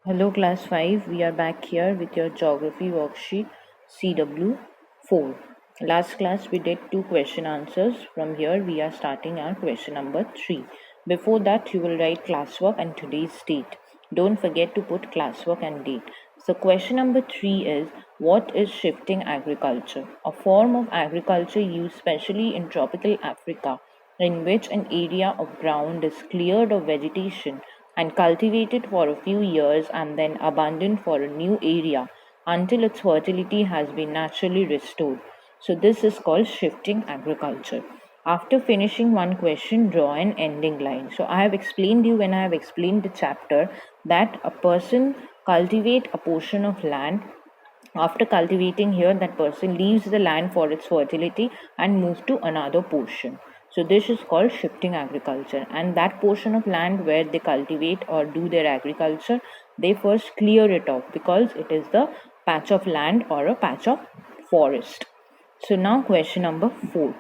Hello class 5, we are back here with your geography worksheet CW4. Last class we did 2 question answers. From here we are starting our question number 3. Before that you will write classwork and today's date. Don't forget to put classwork and date. So question number 3 is, what is shifting agriculture? A form of agriculture used specially in tropical Africa in which an area of ground is cleared of vegetation and cultivated for a few years and then abandoned for a new area until its fertility has been naturally restored. So, this is called shifting agriculture. After finishing one question, draw an ending line. So, I have explained you when I have explained the chapter that a person cultivate a portion of land. After cultivating here, that person leaves the land for its fertility and moves to another portion. So this is called shifting agriculture, and that portion of land where they cultivate or do their agriculture, they first clear it off because it is the patch of land or a patch of forest. So now question number 4.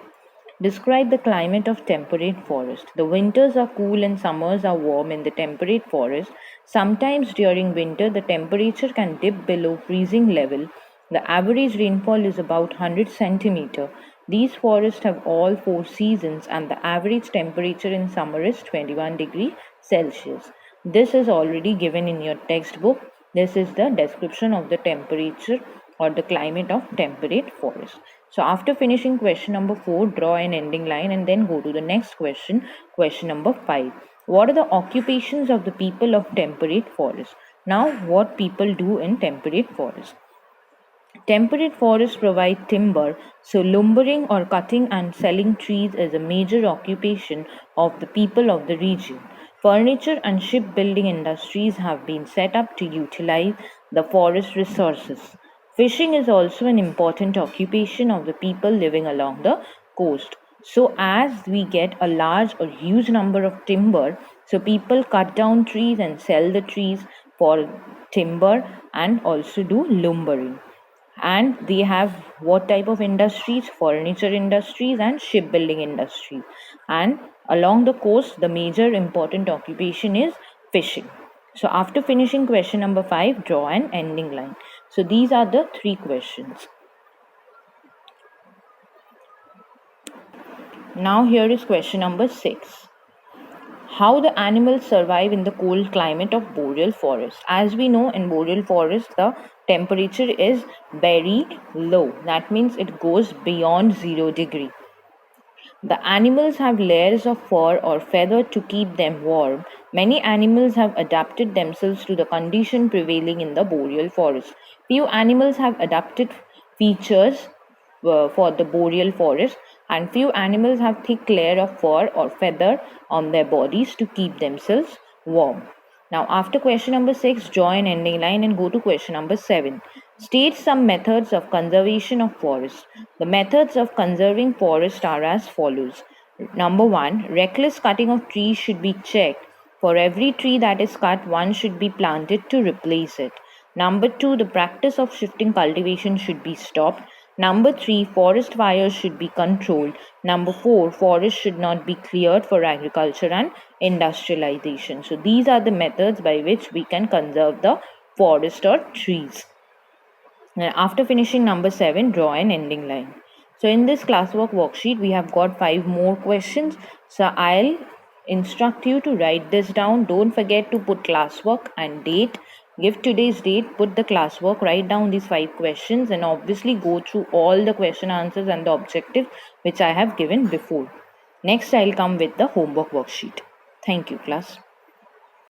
Describe the climate of temperate forest. The winters are cool and summers are warm in the temperate forest. Sometimes during winter, the temperature can dip below freezing level. The average rainfall is about 100 centimeter. These forests have all 4 seasons and the average temperature in summer is 21 degree Celsius. This is already given in your textbook. This is the description of the temperature or the climate of temperate forest. So after finishing question number 4, draw an ending line and then go to the next question, question number 5. What are the occupations of the people of temperate forest? Now, what people do in temperate forest? Temperate forests provide timber, so lumbering or cutting and selling trees is a major occupation of the people of the region. Furniture and shipbuilding industries have been set up to utilize the forest resources. Fishing is also an important occupation of the people living along the coast. So, as we get a large or huge number of timber, so people cut down trees and sell the trees for timber and also do lumbering. And they have what type of industries? Furniture industries and shipbuilding industries. And along the coast, the major important occupation is fishing. So after finishing question number 5, draw an ending line. So these are the 3 questions. Now here is question number 6. How the animals survive in the cold climate of boreal forest. As we know, in boreal forest the temperature is very low. That means it goes beyond 0 degree. The animals have layers of fur or feather to keep them warm. Many animals have adapted themselves to the condition prevailing in the boreal forest. Few animals have adapted features for the boreal forest, and few animals have thick layer of fur or feather on their bodies to keep themselves warm. Now, after question number 6, draw an ending line and go to question number 7. State some methods of conservation of forest. The methods of conserving forest are as follows. Number 1, reckless cutting of trees should be checked. For every tree that is cut, one should be planted to replace it. Number 2, the practice of shifting cultivation should be stopped. Number 3, forest fires should be controlled. Number 4, forests should not be cleared for agriculture and industrialization. So these are the methods by which we can conserve the forest or trees. And after finishing number 7, draw an ending line. So in this classwork worksheet, we have got 5 more questions. So I'll instruct you to write this down. Don't forget to put classwork and date. Give today's date, put the classwork, write down these 5 questions, and obviously go through all the question answers and the objectives which I have given before. Next, I'll come with the homework worksheet. Thank you, class.